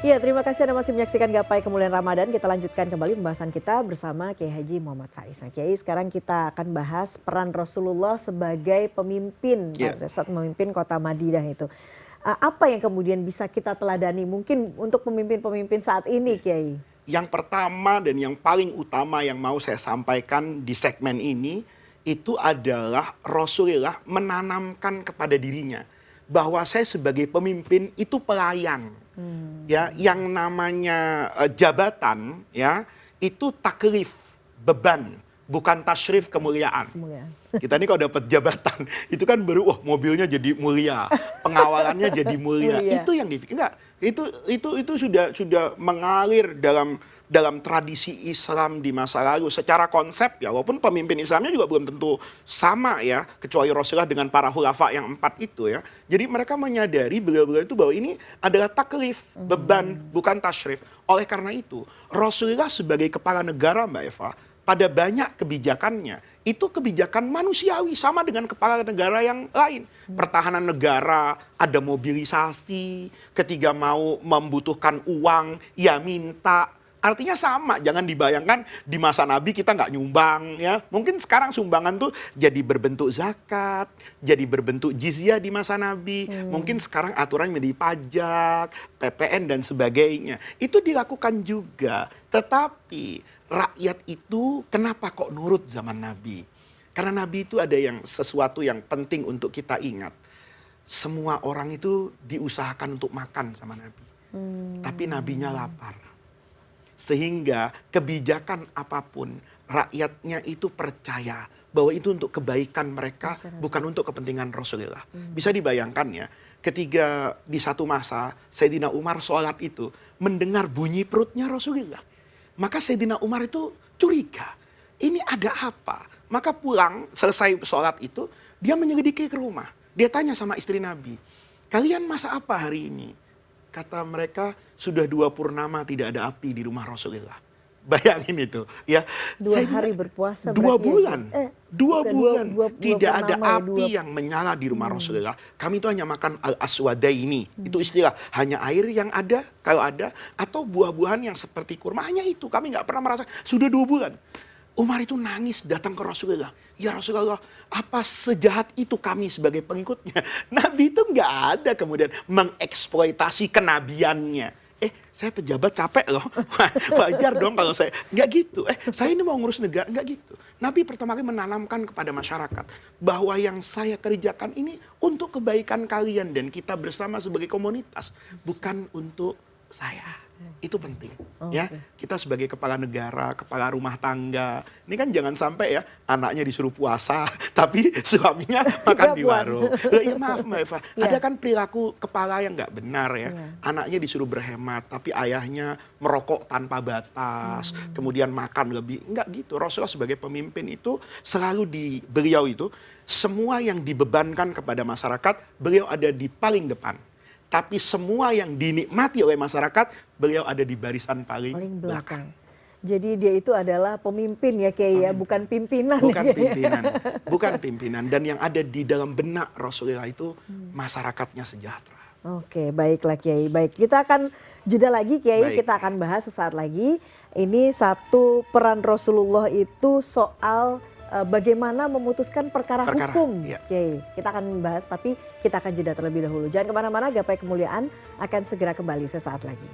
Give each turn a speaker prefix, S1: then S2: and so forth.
S1: Iya, terima kasih Anda masih menyaksikan Gapai Kemuliaan Ramadan. Kita lanjutkan kembali pembahasan kita bersama Kiai Haji Muhammad Faiz. Nah, Kiai, sekarang kita akan bahas peran Rasulullah sebagai pemimpin pada saat memimpin kota Madinah itu. Apa yang kemudian bisa kita teladani mungkin untuk pemimpin-pemimpin saat ini, Kiai?
S2: Yang pertama dan yang paling utama yang mau saya sampaikan di segmen ini, itu adalah Rasulullah menanamkan kepada dirinya bahwa saya sebagai pemimpin itu pelayan. Ya, yang namanya jabatan ya itu taklif, beban, bukan tasyrif, kemuliaan. Kita ini kalau dapat jabatan itu kan baru mobilnya jadi mulia, pengawalannya jadi mulia. Itu yang enggak, itu sudah mengalir dalam tradisi Islam di masa lalu secara konsep ya, walaupun pemimpin Islamnya juga belum tentu sama ya, kecuali Rasulullah dengan para khulafa yang 4 itu ya. Jadi mereka menyadari beliau-beliau itu bahwa ini adalah taklif, beban, bukan tasyrif. Oleh karena itu Rasulullah sebagai kepala negara, Mbak Eva, pada banyak kebijakannya itu kebijakan manusiawi sama dengan kepala negara yang lain. Pertahanan negara, ada mobilisasi, ketika mau membutuhkan uang ya minta. Artinya sama, jangan dibayangkan di masa Nabi kita nggak nyumbang ya. Mungkin sekarang sumbangan tuh jadi berbentuk zakat, jadi berbentuk jizyah di masa Nabi. Mungkin sekarang aturan menjadi pajak, PPN dan sebagainya. Itu dilakukan juga. Tetapi rakyat itu kenapa kok nurut zaman Nabi? Karena Nabi itu ada sesuatu yang penting untuk kita ingat. Semua orang itu diusahakan untuk makan sama Nabi. Tapi Nabinya lapar. Sehingga kebijakan apapun rakyatnya itu percaya bahwa itu untuk kebaikan mereka, bukan untuk kepentingan Rasulullah. Bisa dibayangkan ya, ketika di satu masa Sayyidina Umar sholat itu mendengar bunyi perutnya Rasulullah, maka Sayyidina Umar itu curiga, ini ada apa? Maka pulang selesai sholat itu dia menyelidiki ke rumah, dia tanya sama istri Nabi, kalian masak apa hari ini? Kata mereka, sudah 2 purnama tidak ada api di rumah Rasulullah. Bayangin itu ya.
S1: 2 hari berpuasa
S2: 2 bulan. 2 bulan tidak ada api yang menyala di rumah Rasulullah. Kami itu hanya makan al-aswadaini. Itu istilah, hanya air yang ada kalau ada, atau buah-buahan yang seperti kurma, hanya itu. Kami nggak pernah merasa. Sudah 2 bulan. Umar itu nangis datang ke Rasulullah. Ya Rasulullah, apa sejahat itu kami sebagai pengikutnya? Nabi itu nggak ada kemudian mengeksploitasi kenabiannya. Saya pejabat capek loh. Wajar dong kalau saya nggak gitu. Saya ini mau ngurus negara, nggak gitu. Nabi pertama kali menanamkan kepada masyarakat bahwa yang saya kerjakan ini untuk kebaikan kalian dan kita bersama sebagai komunitas, bukan untuk saya. Itu penting ya. Kita sebagai kepala negara, kepala rumah tangga, ini kan jangan sampai ya anaknya disuruh puasa tapi suaminya makan di warung. Ya maaf Mbak Eva, ada kan perilaku kepala yang nggak benar ya. Anaknya disuruh berhemat tapi ayahnya merokok tanpa batas, kemudian makan lebih. Enggak gitu. Rasulullah sebagai pemimpin itu selalu beliau itu semua yang dibebankan kepada masyarakat, beliau ada di paling depan. Tapi semua yang dinikmati oleh masyarakat, beliau ada di barisan paling belakang.
S1: Jadi dia itu adalah pemimpin ya Kiai ya, bukan pimpinan.
S2: Bukan pimpinan, bukan pimpinan. Dan yang ada di dalam benak Rasulullah itu masyarakatnya sejahtera.
S1: Oke, baiklah Kiai. Baik, kita akan jeda lagi Kiai, kita akan bahas sesaat lagi. Ini satu peran Rasulullah itu soal bagaimana memutuskan perkara hukum. Oke, kita akan membahas, tapi kita akan jeda terlebih dahulu. Jangan kemana-mana, Gapai Kemuliaan akan segera kembali sesaat lagi.